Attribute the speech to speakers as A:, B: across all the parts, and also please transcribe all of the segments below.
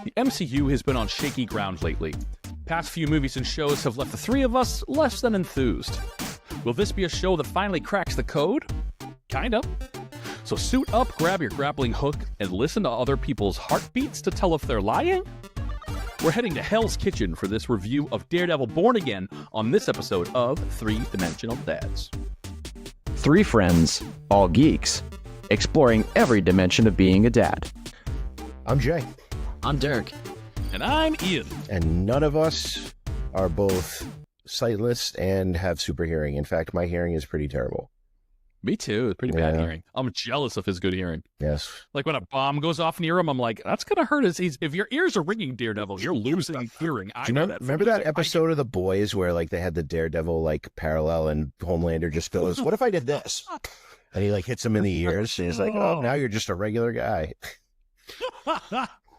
A: The MCU has been on shaky ground lately. Past few movies and shows have left the three of us less than enthused. Will this be a show that finally cracks the code? Kind of. So suit up, grab your grappling hook, and listen to other people's heartbeats to tell if they're lying? We're heading to Hell's Kitchen for this review of Daredevil Born Again on this episode of Three Dimensional Dads.
B: Three friends, all geeks, exploring every dimension of being a dad.
C: I'm Jay.
D: I'm Derek.
A: And I'm Ian.
C: And none of us are both sightless and have super hearing. In fact, my hearing is pretty terrible.
A: Me too. It's pretty bad hearing. I'm jealous of his good hearing.
C: Yes.
A: Like when a bomb goes off near him, I'm like, that's going to hurt if your ears are ringing, Daredevil, you're losing hearing.
C: Do you remember that episode of The Boys where like they had the Daredevil like parallel and Homelander just goes, what if I did this? And he like hits him in the ears and he's like, oh, now you're just a regular guy.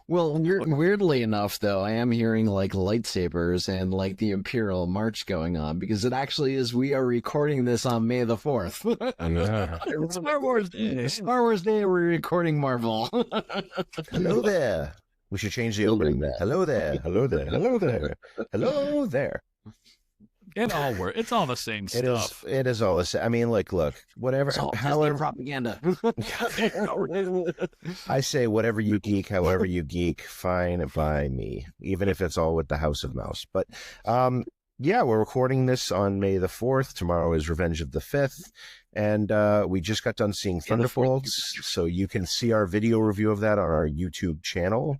D: Well, weirdly enough, though, I am hearing like lightsabers and like the Imperial March going on because it actually is. We are recording this on May the 4th. Star Wars Day. Star Wars Day. We're recording Marvel.
C: Hello there. We should change the opening there. Hello there. Hello there. Hello there. Hello there.
A: It's all the same stuff.
C: It is all the same. I mean, like, look, whatever.
D: However, propaganda.
C: I say whatever you geek, however you geek, fine by me, even if it's all with the House of Mouse. But yeah, we're recording this on May the 4th. Tomorrow is Revenge of the 5th. And we just got done seeing Thunderbolts. So you can see our video review of that on our YouTube channel.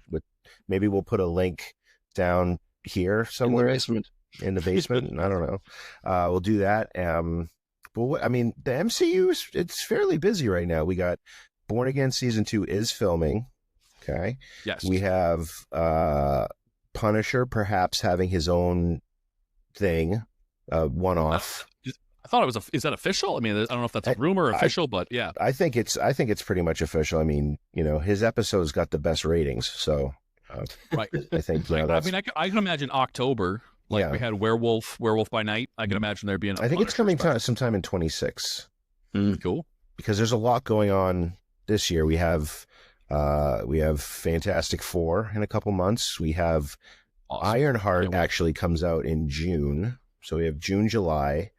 C: Maybe we'll put a link down here somewhere. In the basement. I don't know. We'll do that. But I mean, the MCU it's fairly busy right now. We got Born Again season 2 is filming. Okay.
A: Yes.
C: We have Punisher perhaps having his own thing, one-off.
A: I thought it was. Is that official? I mean, I don't know if that's a rumor or official, but yeah.
C: I think it's pretty much official. I mean, his episode's got the best ratings, so
A: right.
C: I think.
A: I mean, I can imagine October. We had Werewolf by Night. I can imagine there being.
C: I think it's coming sometime in 26.
A: Cool.
C: Because there's a lot going on this year. We have Fantastic Four in a couple months. We have Ironheart actually comes out in June. So we have June, July,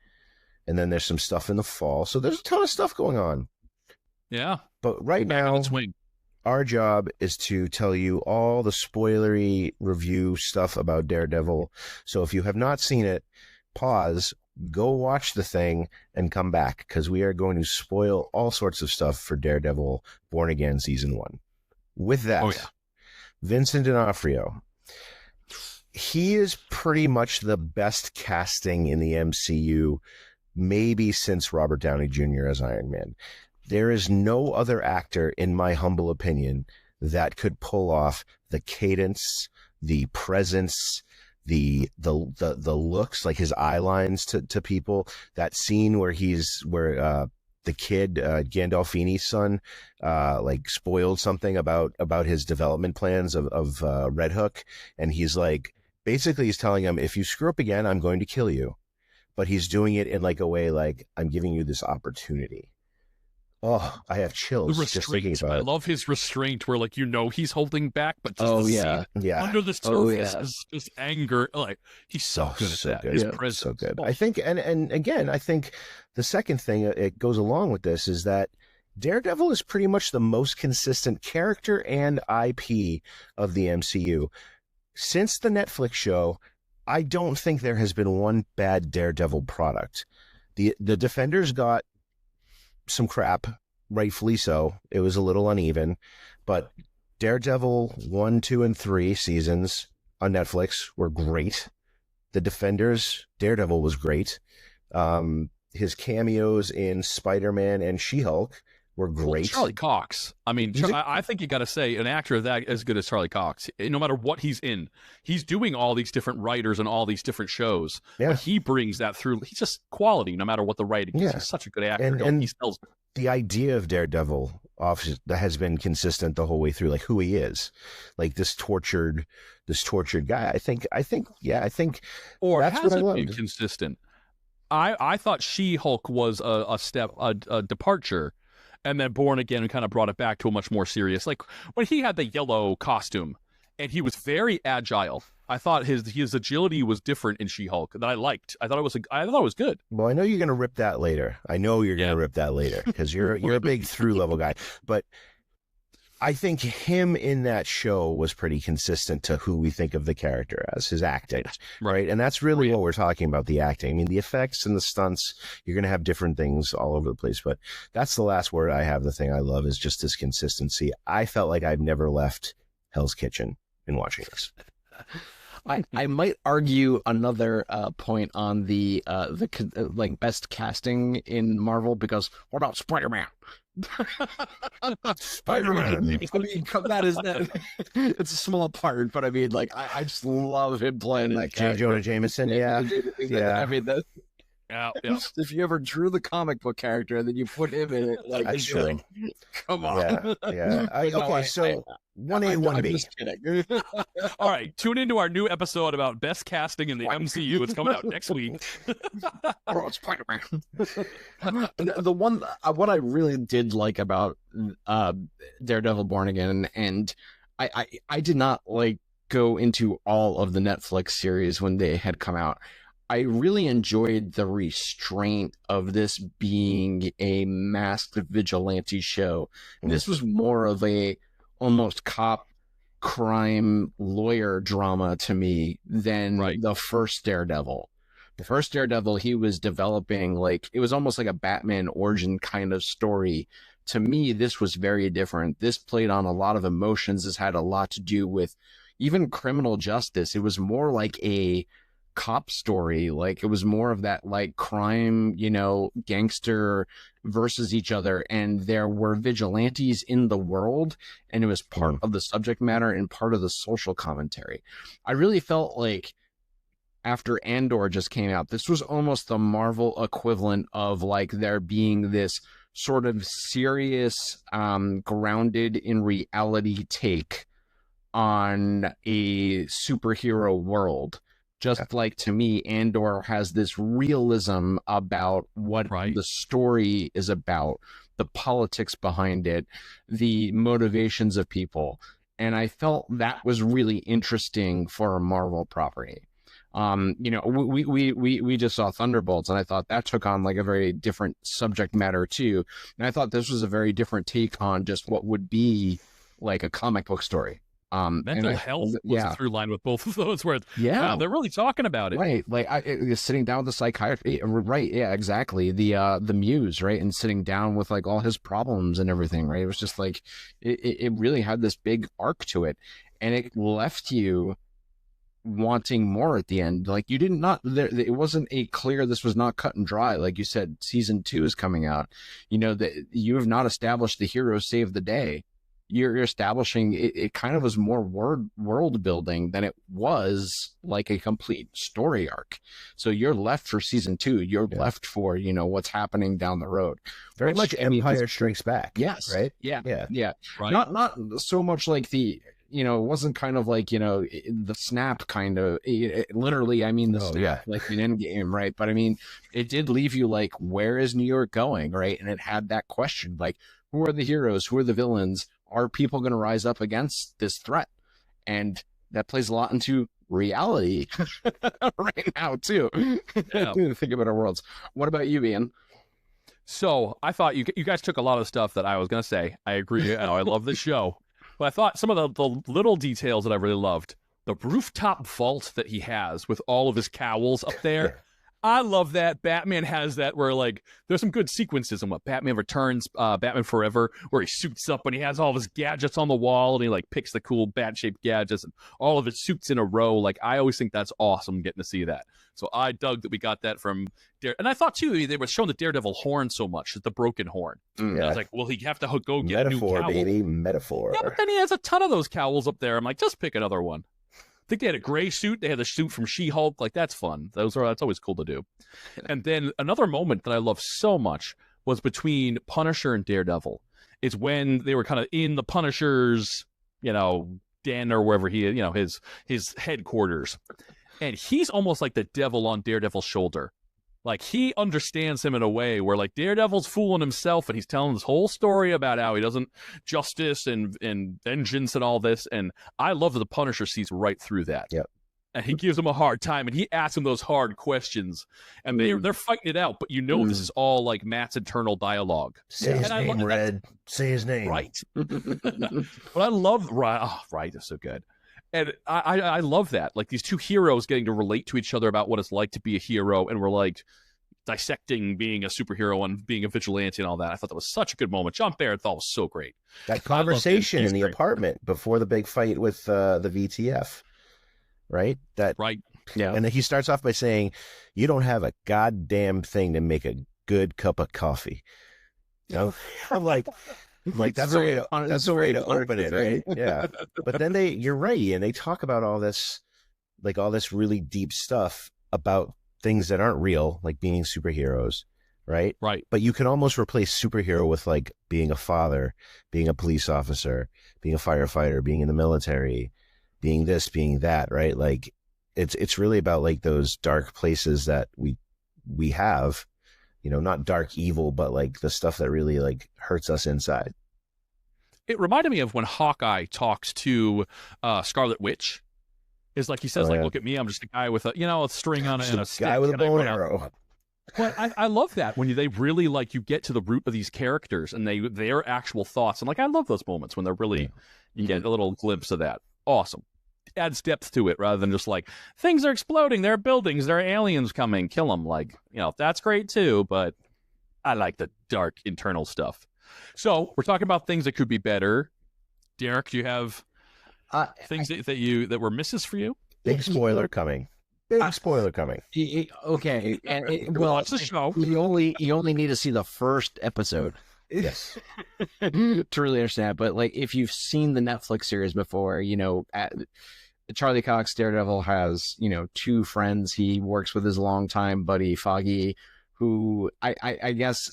C: and then there's some stuff in the fall. So there's a ton of stuff going on.
A: Yeah.
C: But right now, our job is to tell you all the spoilery review stuff about Daredevil. So if you have not seen it, pause, go watch the thing, and come back, because we are going to spoil all sorts of stuff for Daredevil Born Again Season 1. With that, Vincent D'Onofrio. He is pretty much the best casting in the MCU, maybe since Robert Downey Jr. as Iron Man. There is no other actor, in my humble opinion, that could pull off the cadence, the presence, the looks, like his eye lines to people. That scene where the kid, Gandolfini's son, like spoiled something about his development plans of Red Hook, and he's like, basically he's telling him, if you screw up again, I'm going to kill you. But he's doing it in like a way like, I'm giving you this opportunity. Oh, I have chills just thinking about it.
A: I love his restraint where, like, he's holding back, but just under the surface is just anger. Like, he's so good at that.
C: Good.
A: His presence.
C: So good. I think, and again, I think the second thing it goes along with this is that Daredevil is pretty much the most consistent character and IP of the MCU. Since the Netflix show, I don't think there has been one bad Daredevil product. The Defenders got some crap, rightfully so. It was a little uneven, but Daredevil 1, 2, and 3 seasons on Netflix were great. The Defenders, Daredevil was great. His cameos in Spider-Man and She-Hulk were great.
A: Well, Charlie Cox. I mean, I think you got to say an actor that as good as Charlie Cox, no matter what he's in, he's doing all these different writers and all these different shows. Yeah. But he brings that through. He's just quality, no matter what the writing is. He's such a good actor.
C: And
A: he sells.
C: The idea of Daredevil that has been consistent the whole way through, like who he is, like this tortured guy. I think,
A: or
C: that's
A: has
C: what I
A: it
C: loved.
A: Been consistent? I thought She-Hulk was a departure. And then Born Again kind of brought it back to a much more serious, like when he had the yellow costume and he was very agile. I thought his agility was different in She-Hulk that I liked. I thought it was good.
C: Well, I know you're going to rip that later. I know you're going to rip that later because you're a big through level guy. But I think him in that show was pretty consistent to who we think of the character as, his acting, right? And that's really what we're talking about, the acting. I mean, the effects and the stunts, you're going to have different things all over the place, but that's the last word I have. The thing I love is just this consistency. I felt like I've never left Hell's Kitchen in watching this.
D: I might argue another point on the like best casting in Marvel, because what about Spider-Man?
C: Spider-Man.
D: I mean, that is that. It's a small part, but I mean, like, I just love him playing that
C: J.
D: character.
C: Jonah Jameson, yeah.
D: I mean, that,
A: Yeah.
D: if you ever drew the comic book character and then you put him in it, like,
C: That's true.
D: come on.
C: Yeah. Okay, so 1A,
D: I'm
C: 1B.
D: just kidding.
A: All right, tune into our new episode about best casting in the MCU. It's coming out next week.
D: Oh, Spider-Man. The one, what I really did like about Daredevil Born Again, and I did not like go into all of the Netflix series when they had come out. I really enjoyed the restraint of this being a masked vigilante show. This was more of a almost cop crime lawyer drama to me than the first Daredevil. The first Daredevil, he was developing, like, it was almost like a Batman origin kind of story. To me, this was very different. This played on a lot of emotions. This had a lot to do with even criminal justice. It was more like a cop story. Like, it was more of that, like, crime, you know, gangster versus each other, and there were vigilantes in the world, and it was part of the subject matter and part of the social commentary. I really felt like after Andor just came out, this was almost the Marvel equivalent of, like, there being this sort of serious, grounded in reality take on a superhero world. Just like, to me, Andor has this realism about what the story is about, the politics behind it, the motivations of people. And I felt that was really interesting for a Marvel property. You know, we just saw Thunderbolts, and I thought that took on, like, a very different subject matter too. And I thought this was a very different take on just what would be like a comic book story.
A: Mental health was a through line with both of those, where wow, they're really talking about it,
D: right? Like, sitting down with the psychiatrist, right? Yeah, exactly. The Muse, right, and sitting down with, like, all his problems and everything, right? It was just like it really had this big arc to it, and it left you wanting more at the end. Like, you did not there, it wasn't a clear, this was not cut and dry. Like you said, season 2 is coming out. You know, that you have not established the hero save the day. You're establishing it kind of was more world building than it was like a complete story arc. So you're left for season 2. You're left for, you know, what's happening down the road.
C: Very much Empire Strikes Back.
D: Yes.
C: Right.
D: Yeah.
A: Right.
D: Not so much like the, you know, it wasn't kind of like, you know, the snap kind of, literally, I mean, the snap, like an Endgame, right? But I mean, it did leave you like, where is New York going, right? And it had that question, like, who are the heroes? Who are the villains? Are people going to rise up against this threat? And that plays a lot into reality right now, too.
A: Yeah.
D: Think about our worlds. What about you, Ian?
A: So I thought you guys took a lot of the stuff that I was going to say. I agree. You know, I love this show. But I thought some of the little details that I really loved, the rooftop vault that he has with all of his cowls up there. I love that. Batman has that where, like, there's some good sequences in what Batman Returns, Batman Forever, where he suits up and he has all of his gadgets on the wall and he, like, picks the cool bat-shaped gadgets and all of his suits in a row. Like, I always think that's awesome getting to see that. So I dug that we got that from and I thought, too, they were showing the Daredevil horn so much, the broken horn.
C: Yeah.
A: I was like, well, he have to go get
C: metaphor,
A: a new cowl.
C: baby, metaphor.
A: Yeah, but then he has a ton of those cowls up there. I'm like, just pick another one. I think they had a gray suit. They had the suit from She-Hulk. Like, that's fun. That's always cool to do. And then another moment that I love so much was between Punisher and Daredevil. It's when they were kind of in the Punisher's, you know, den or wherever he, you know, his headquarters. And he's almost like the devil on Daredevil's shoulder. Like, he understands him in a way where, like, Daredevil's fooling himself, and he's telling this whole story about how he doesn't justice and vengeance and all this. And I love that the Punisher sees right through that.
C: Yep.
A: And he gives him a hard time, and he asks him those hard questions. And they're fighting it out, but you know this is all, like, Matt's internal dialogue.
C: Say his name, Red. Say his name.
A: Right. But I love... Right, that's so good. And I love that. Like, these two heroes getting to relate to each other about what it's like to be a hero, and we're, like, dissecting being a superhero and being a vigilante and all that. I thought that was such a good moment. John Barrett thought was so great.
C: That conversation in the apartment before the big fight with the VTF, right?
A: Right.
B: Yeah.
C: And then he starts off by saying, "You don't have a goddamn thing to make a good cup of coffee." You know? I'm like, that's the way to open it, right? Yeah. But then you're right, and they talk about all this really deep stuff about things that aren't real, like being superheroes, right?
A: Right.
C: But you can almost replace superhero with, like, being a father, being a police officer, being a firefighter, being in the military, being this, being that, right? Like, it's really about, like, those dark places that we have, you know, not dark evil, but, like, the stuff that really, like, hurts us inside.
A: It reminded me of when Hawkeye talks to Scarlet Witch. Is like, he says, look at me, I'm just a guy with a string on it and a stick.
C: Guy with a bow and arrow.
A: But I love that when they really, like, you get to the root of these characters and their actual thoughts. And, like, I love those moments when they're really, you get a little glimpse of that. Awesome. Adds depth to it rather than just like, things are exploding, there are buildings, there are aliens coming, kill them. Like, that's great too, but I like the dark internal stuff. So we're talking about things that could be better. Derek, do you have things that were misses for you?
C: Big spoiler coming.
D: Okay, and
A: watch the show.
D: You only need to see the first episode.
C: Yes.
D: To really understand. But, like, if you've seen the Netflix series before, Charlie Cox, Daredevil, has, two friends. He works with his longtime buddy Foggy, who I guess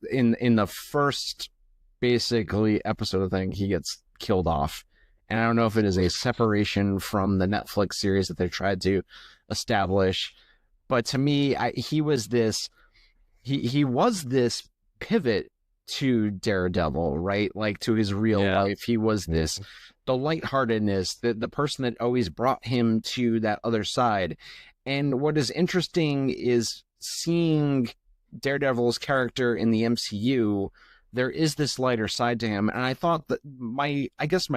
D: in the first basically episode of the thing, he gets killed off. And I don't know if it is a separation from the Netflix series that they tried to establish, but to me, he was this pivot to Daredevil, right? Like, to his real life. He was the lightheartedness, the person that always brought him to that other side. And what is interesting is seeing Daredevil's character in the MCU. There is this lighter side to him. And I thought that my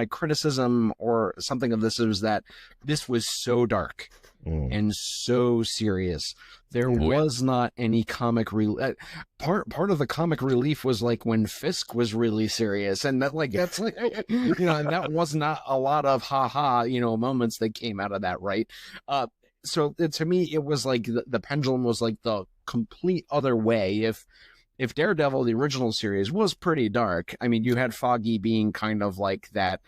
D: criticism or something of this is that this was so dark and so serious. There was not any comic relief. Part of the comic relief was, like, when Fisk was really serious, and that, like, that's like, and that was not a lot of moments that came out of that, right? So to me, it was like the pendulum was like the complete other way. If Daredevil, the original series, was pretty dark, I mean, you had Foggy being kind of like that,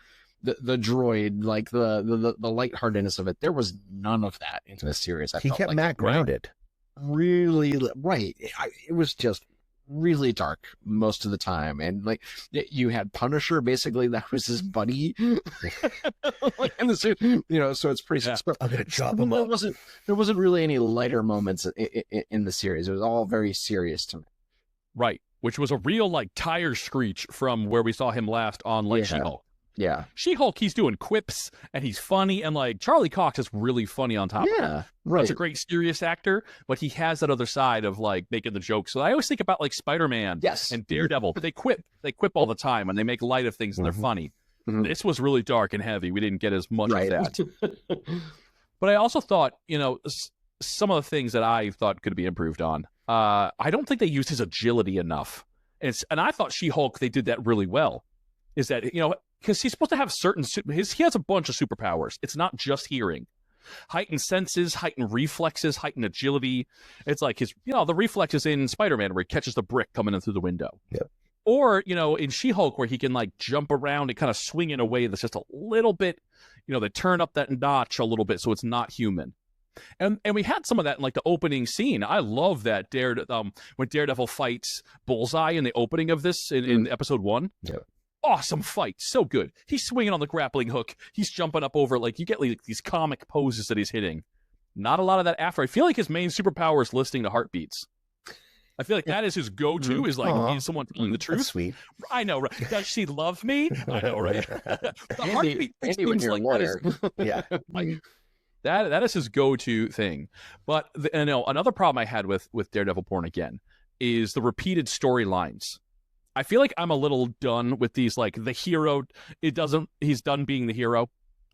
D: the droid, like the lightheartedness of it. There was none of that in this series.
C: He kept Matt grounded.
D: Really, right. It was just really dark most of the time. And, like, you had Punisher, basically, that was his buddy. And so it's pretty...
C: I'm going to chop him up.
D: There wasn't really any lighter moments in the series. It was all very serious to me.
A: Right, which was a real, like, tire screech from where we saw him last on, like, She-Hulk.
D: Yeah.
A: She-Hulk, he's doing quips, and he's funny, and, like, Charlie Cox is really funny on top of it.
D: Yeah, right.
A: He's a great serious actor, but he has that other side of, like, making the jokes. So I always think about, like, Spider-Man and Daredevil. They quip all the time, and they make light of things, and they're funny. Mm-hmm. This was really dark and heavy. We didn't get as much of that. But I also thought, some of the things that I thought could be improved on. I don't think they used his agility enough. And I thought She-Hulk, they did that really well. Is that, because he's supposed to have he has a bunch of superpowers. It's not just hearing. Heightened senses, heightened reflexes, heightened agility. It's like his, the reflexes in Spider-Man where he catches the brick coming in through the window.
C: Yep.
A: Or, in She-Hulk where he can, like, jump around and kind of swing in a way that's just a little bit, they turn up that notch a little bit so it's not human. And we had some of that in, like, the opening scene. I love that when Daredevil fights Bullseye in the opening of this in episode 1.
C: Yeah.
A: Awesome fight. So good. He's swinging on the grappling hook. He's jumping up over, like, you get, like, these comic poses that he's hitting. Not a lot of that after. I feel like his main superpower is listening to heartbeats. I feel like that is his go-to, is like, is someone telling the truth?
C: That's sweet.
A: I know, right? Does she love me? I know, right? The heartbeat
D: Andy when
A: seems
D: you're a
A: like
D: lawyer.
C: Yeah.
A: like that is his go-to thing. But another problem I had with Daredevil Born Again is the repeated storylines. I feel like I'm a little done with these, like, the hero. He's done being the hero.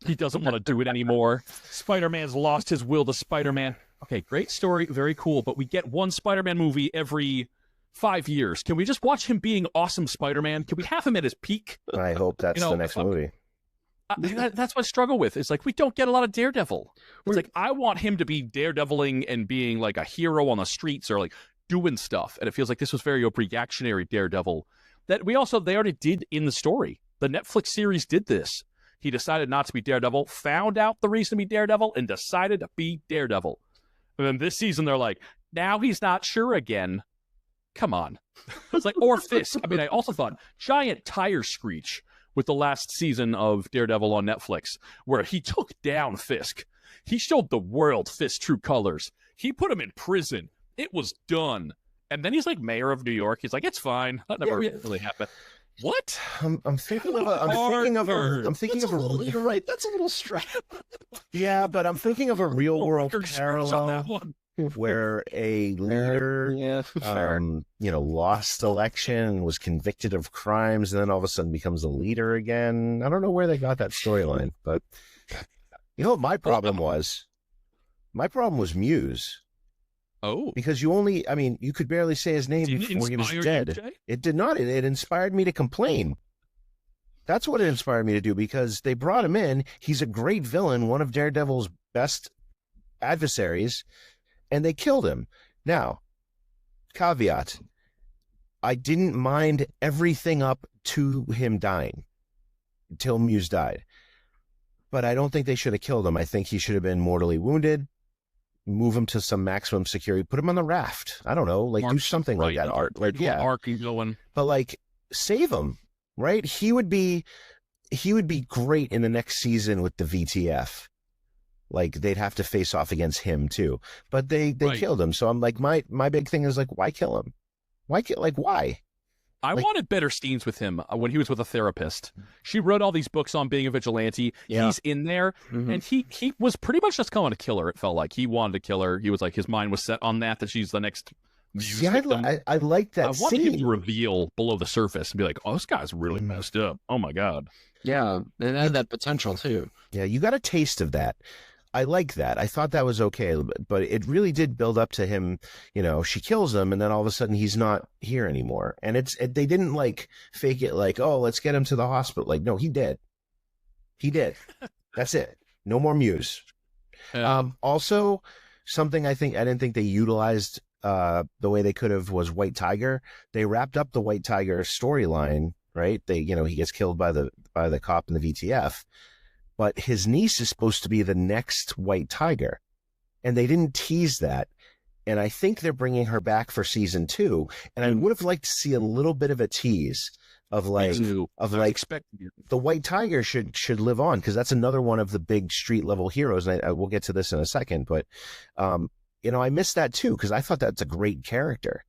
A: He doesn't want to do it anymore. Spider-Man's lost his will to Spider-Man. Okay, great story, very cool, but we get one Spider-Man movie every 5 years. Can we just watch him being awesome Spider-Man? Can we have him at his peak?
C: I hope that's the next movie.
A: That's what I struggle with. It's like, we don't get a lot of Daredevil. It's like, I want him to be daredeviling and being like a hero on the streets or like doing stuff. And it feels like this was very reactionary Daredevil that they already did in the story. The Netflix series did this. He decided not to be Daredevil, found out the reason to be Daredevil, and decided to be Daredevil. And then this season, they're like, now he's not sure again. Come on. It's like, or Fisk. I mean, I also thought giant tire screech with the last season of Daredevil on Netflix, where he took down Fisk. He showed the world Fisk's true colors. He put him in prison. It was done. And then he's like mayor of New York. He's like, it's fine. That never really happened. What?
C: I'm thinking of a
D: You're right. That's a little strap.
C: Yeah, but I'm thinking of a real world parallel where a leader, lost election, was convicted of crimes, and then all of a sudden becomes a leader again. I don't know where they got that storyline, but you know what my problem was? My problem was Muse.
A: Oh.
C: Because you could barely say his name before he was dead. It did not. It inspired me to complain. That's what it inspired me to do, because they brought him in. He's a great villain, one of Daredevil's best adversaries, and they killed him. Now, caveat, I didn't mind everything up to him dying, until Muse died. But I don't think they should have killed him. I think he should have been mortally wounded. Move him to some maximum security, put him on the raft. I don't know, like do something like that.
A: Arc going.
C: But like save him, right? He would be great in the next season with the VTF. Like they'd have to face off against him too. But they killed him. So I'm like, my big thing is like, why kill him? Why?
A: I wanted better scenes with him when he was with a therapist. She wrote all these books on being a vigilante. Yeah. He's in there, and he was pretty much just going to kill her, it felt like. He wanted to kill her. He was like, his mind was set on that she's the next Muse victim.
C: I like that scene.
A: I wanted him to reveal below the surface and be like, oh, this guy's really messed up. Oh, my God.
D: Yeah, and had that potential, too.
C: Yeah, you got a taste of that. I like that. I thought that was okay, but it really did build up to him. She kills him, and then all of a sudden he's not here anymore. And they didn't like fake it, like, oh, let's get him to the hospital. Like, no, he did. That's it. No more Muse. Also, something I didn't think they utilized the way they could have was White Tiger. They wrapped up the White Tiger storyline, right? He gets killed by the cop in the VTF. But his niece is supposed to be the next White Tiger, and they didn't tease that. And I think they're bringing her back for season 2. And I would have liked to see a little bit of a tease of the White Tiger should live on, because that's another one of the big street level heroes. And we'll get to this in a second, but I missed that too, because I thought that's a great character.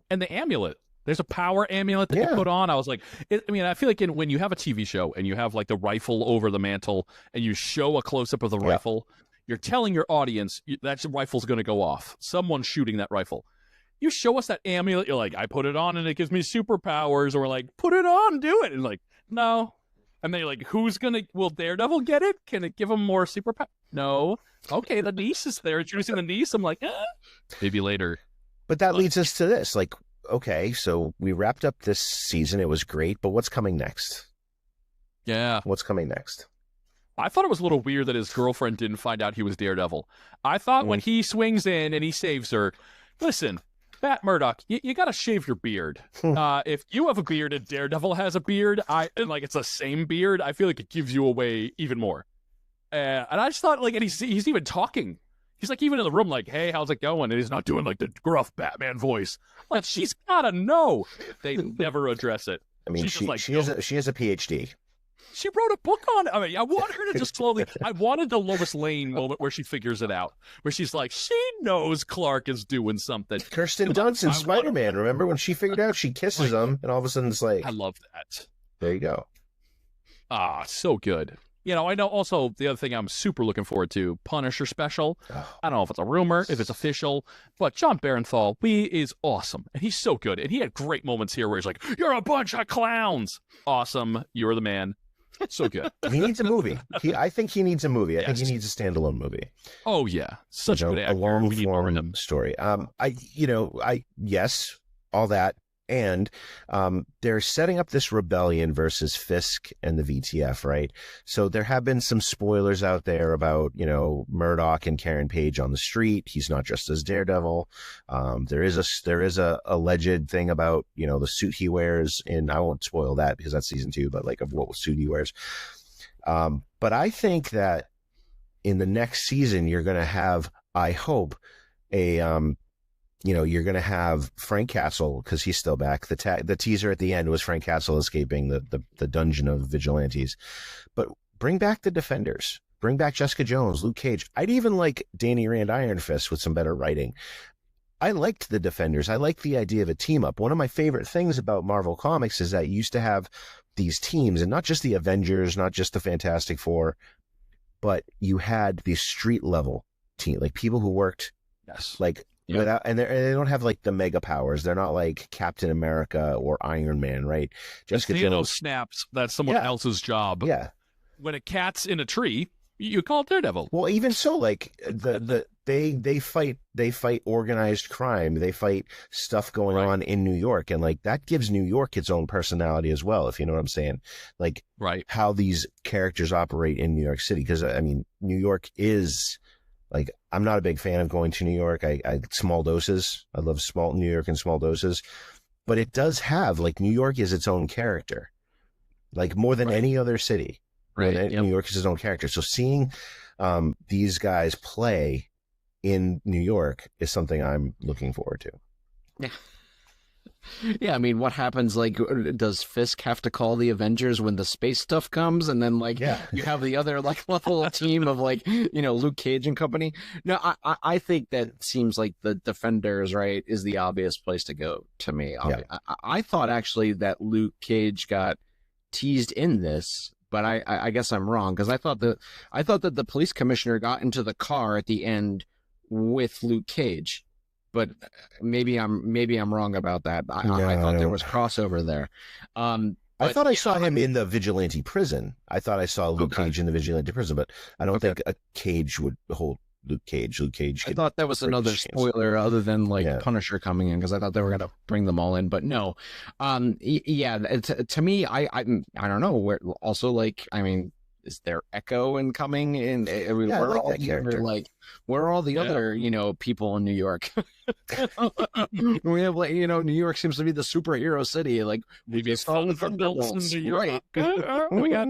A: And the amulet. There's a power amulet that you put on. I was like, I feel like when you have a TV show and you have like the rifle over the mantle and you show a close up of the rifle, you're telling your audience that rifle's going to go off. Someone's shooting that rifle. You show us that amulet, you're like, I put it on and it gives me superpowers. Or we're like, put it on, do it. And like, no. And then you're like, will Daredevil get it? Can it give him more superpower? No. Okay, the niece is there. Introducing the niece. I'm like, maybe later.
C: But that leads us to this, like, okay, so we wrapped up this season. It was great, but what's coming next?
A: Yeah.
C: What's coming next?
A: I thought it was a little weird that his girlfriend didn't find out he was Daredevil. I thought when he swings in and he saves her, listen, Matt Murdock, you got to shave your beard. If you have a beard and Daredevil has a beard, and like it's the same beard, I feel like it gives you away even more. And I just thought, like, and he's even talking. He's like even in the room, like, "Hey, how's it going?" And he's not doing like the gruff Batman voice. Like, she's gotta know. They never address it.
C: I mean, she has a PhD.
A: She wrote a book on it. I mean, I want her to just slowly. I wanted the Lois Lane moment where she figures it out, where she's like, she knows Clark is doing something.
C: Kirsten Dunst in Spider-Man. Remember when she figured out? She kisses him, and all of a sudden it's like,
A: I love that.
C: There you go.
A: Ah, so good. You know, I know also the other thing I'm super looking forward to, Punisher special.
C: Oh.
A: I don't know if it's a rumor, if it's official, but John Barenthal, is awesome. And he's so good. And he had great moments here where he's like, you're a bunch of clowns. Awesome. You're the man. So good.
C: He needs a movie. I think he needs a movie. I
A: Yes.
C: think he needs a standalone movie.
A: Oh, yeah. Such a good actor.
C: A long
A: We need more of
C: form
A: him.
C: story. Yes, all that. And they're setting up this rebellion versus Fisk and the VTF, right? So there have been some spoilers out there about, Murdoch and Karen Page on the street. He's not just as Daredevil. There is a alleged thing about, the suit he wears I won't spoil that because that's season 2, but like of what suit he wears. But I think that in the next season, you're going to have, I hope, you're going to have Frank Castle because he's still back. The teaser at the end was Frank Castle escaping the dungeon of vigilantes. But bring back the Defenders. Bring back Jessica Jones, Luke Cage. I'd even like Danny Rand Iron Fist with some better writing. I liked the Defenders. I liked the idea of a team up. One of my favorite things about Marvel Comics is that you used to have these teams, and not just the Avengers, not just the Fantastic Four, but you had these street level team, like people who worked
A: Yes.
C: like without, and they don't have like the mega powers. They're not like Captain America or Iron Man, right?
A: Jessica Jones snaps. That's someone else's job.
C: Yeah.
A: When a cat's in a tree, you call it Daredevil.
C: Well, even so, like they fight organized crime. They fight stuff going on in New York, and like that gives New York its own personality as well. If you know what I'm saying, like how these characters operate in New York City. Because I mean, New York is. Like, I'm not a big fan of going to New York. I small doses. I love New York in small doses. But it does have, like, New York is its own character. Like, more than any other city.
A: Right.
C: New York is its own character. So seeing these guys play in New York is something I'm looking forward to.
D: Yeah. Yeah, I mean, what happens, like, does Fisk have to call the Avengers when the space stuff comes? And then, like, you have the other, like, little team of, like, Luke Cage and company. No, I think that seems like the Defenders, right, is the obvious place to go to me. Yeah. I thought, actually, that Luke Cage got teased in this, but I guess I'm wrong, because I thought that the police commissioner got into the car at the end with Luke Cage. But maybe I'm wrong about that. I thought there was crossover there.
C: I thought I saw him in the vigilante prison. I thought I saw Luke Cage in the vigilante prison, but I don't think a cage would hold Luke Cage. Luke Cage.
D: I thought that was another spoiler other than Punisher coming in, because I thought they were going to bring them all in, but no. To me, I don't know where. Also, like, I mean, is there Echo incoming? And where are all the other people in New York? We have New York seems to be the superhero city. Like
A: maybe it's all the belts in New York.
D: Right? We got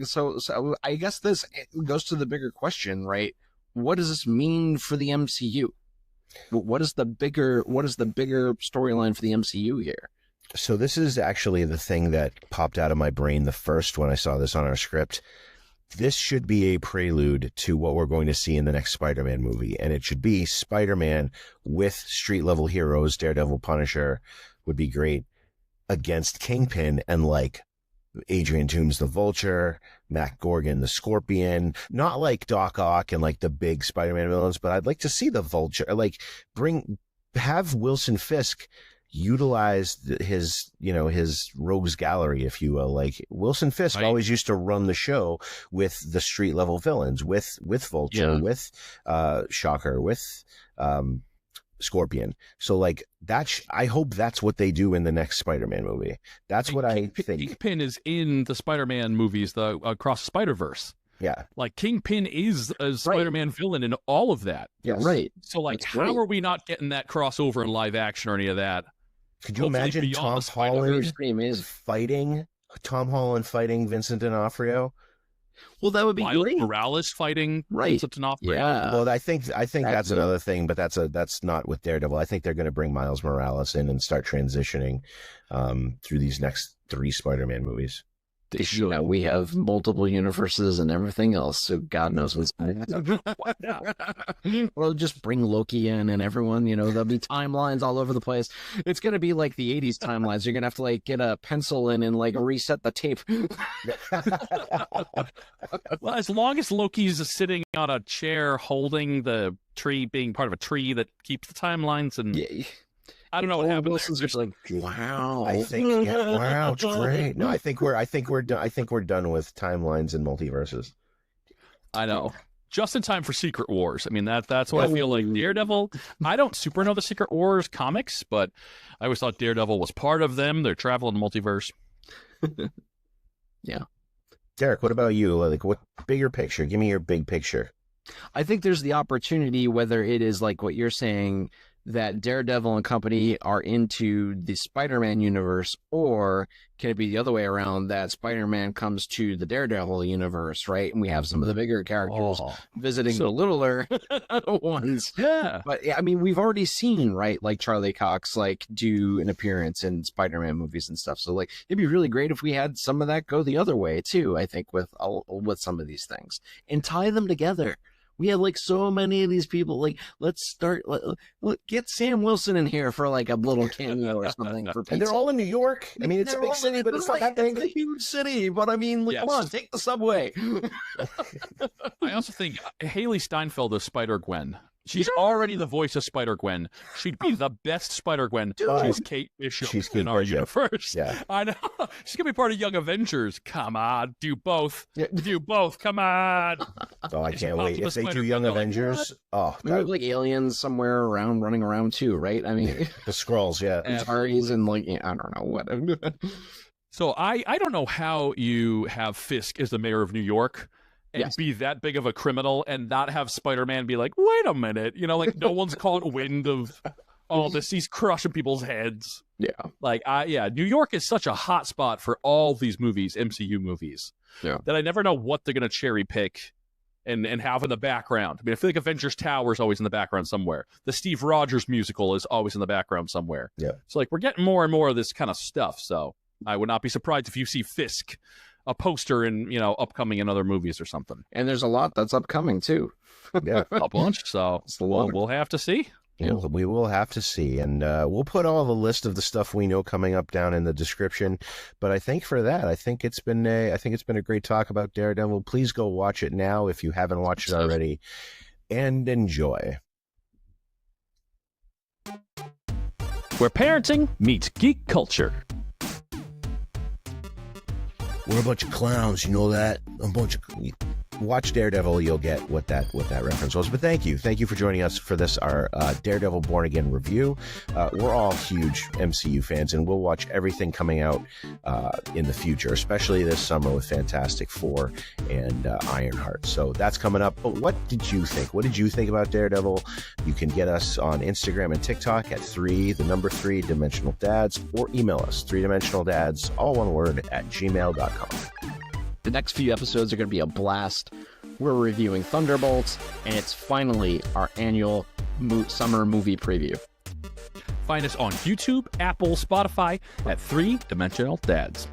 D: so I guess this goes to the bigger question, right? What does this mean for the MCU? What is the bigger storyline for the MCU here?
C: So this is actually the thing that popped out of my brain the first when I saw this on our script. This should be a prelude to what we're going to see in the next Spider-Man movie. And it should be Spider-Man with street-level heroes, Daredevil, Punisher would be great, against Kingpin and like Adrian Toomes the Vulture, Mac Gorgon the Scorpion, not like Doc Ock and like the big Spider-Man villains, but I'd like to see the Vulture, like have Wilson Fisk utilize his rogues gallery, if you will. Like Wilson Fisk always used to run the show with the street level villains, with Vulture, with Shocker, with Scorpion. So like I hope that's what they do in the next Spider-Man movie. That's what I think.
A: Kingpin is in the Spider-Man movies, the Across the Spider-Verse.
C: Yeah.
A: Like Kingpin is a Spider-Man villain in all of that.
D: Yeah, right.
A: So like how are we not getting that crossover in live action or any of that?
C: Could you imagine Tom Holland fighting Vincent D'Onofrio?
D: Well, that would be great.
A: Morales fighting Vincent D'Onofrio.
D: Yeah.
C: Well, I think that's another thing, but that's not with Daredevil. I think they're going to bring Miles Morales in and start transitioning through these next 3 Spider-Man movies.
D: You know, we have multiple universes and everything else, so God knows what's Well, just bring Loki in and everyone, you know, there'll be timelines all over the place. It's going to be like the 80s timelines. You're going to have to like get a pencil in and like reset the tape.
A: Well, as long as Loki's sitting on a chair holding the tree, being part of a tree that keeps the timelines, and I don't know what happened.
D: Wilson's just like, wow.
C: I think, wow, it's great. No, I think we're done. I think we're done with timelines and multiverses.
A: I know. Just in time for Secret Wars. I mean, that's what I feel like. Daredevil, I don't super know the Secret Wars comics, but I always thought Daredevil was part of them. They're traveling the multiverse.
D: Yeah.
C: Derek, what about you? Like, what bigger picture? Give me your big picture.
D: I think there's the opportunity, whether it is like what you're saying, that Daredevil and company are into the Spider-Man universe, or can it be the other way around, that Spider-Man comes to the Daredevil universe, right? And we have some of the bigger characters visiting the littler ones.
A: Yeah.
D: But yeah, I mean, we've already seen, right, like Charlie Cox, like do an appearance in Spider-Man movies and stuff. So like, it'd be really great if we had some of that go the other way too, I think, with some of these things and tie them together. We have like so many of these people. Like, let's start. Get Sam Wilson in here for like a little cameo or something.
C: And they're all in New York. I mean, it's a big city, but it's not that big.
D: It's a huge city, but I mean, like, come on, take the subway.
A: I also think Haley Steinfeld is Spider-Gwen. She's already the voice of Spider-Gwen. She'd be the best Spider-Gwen. She's Kate Bishop in our universe.
C: Yeah.
A: I know. She's going to be part of Young Avengers. Come on. Do both. Do both. Come on.
C: Oh, I can't wait. If they do Young Avengers,
D: we have like aliens somewhere around, running around too, right? I mean,
C: the Skrulls, yeah.
D: Atari's and like, I don't know what.
A: So I don't know how you have Fisk as the mayor of New York and be that big of a criminal and not have Spider-Man be like, wait a minute, you know, like no one's caught wind of all this. He's crushing people's heads.
D: Yeah.
A: Like, New York is such a hot spot for all these movies, MCU movies, that I never know what they're going to cherry pick and have in the background. I mean, I feel like Avengers Tower is always in the background somewhere. The Steve Rogers musical is always in the background somewhere.
C: Yeah.
A: So like, we're getting more and more of this kind of stuff. So I would not be surprised if you see Fisk, a poster in, you know, upcoming in other movies or something.
D: And there's a lot that's upcoming too.
C: Yeah.
A: A bunch. So we'll have to see.
C: Yeah. We will have to see. And we'll put all the list of the stuff we know coming up down in the description. But I think for that, I think it's been a great talk about Daredevil. Please go watch it now if you haven't watched it already, and enjoy.
A: Where parenting meets geek culture.
C: We're a bunch of clowns, you know that? Watch Daredevil, you'll get what that reference was. But thank you for joining us for this, our Daredevil Born Again review. We're all huge MCU fans, and we'll watch everything coming out in the future, especially this summer with Fantastic Four and Ironheart. So that's coming up. But what did you think? What did you think about Daredevil? You can get us on Instagram and TikTok at 3Dimensional Dads, or email us 3dimensionaldads, all one word, at gmail.com.
D: The next few episodes are going to be a blast. We're reviewing Thunderbolts, and it's finally our annual summer movie preview.
A: Find us on YouTube, Apple, Spotify at 3 Dimensional Dads.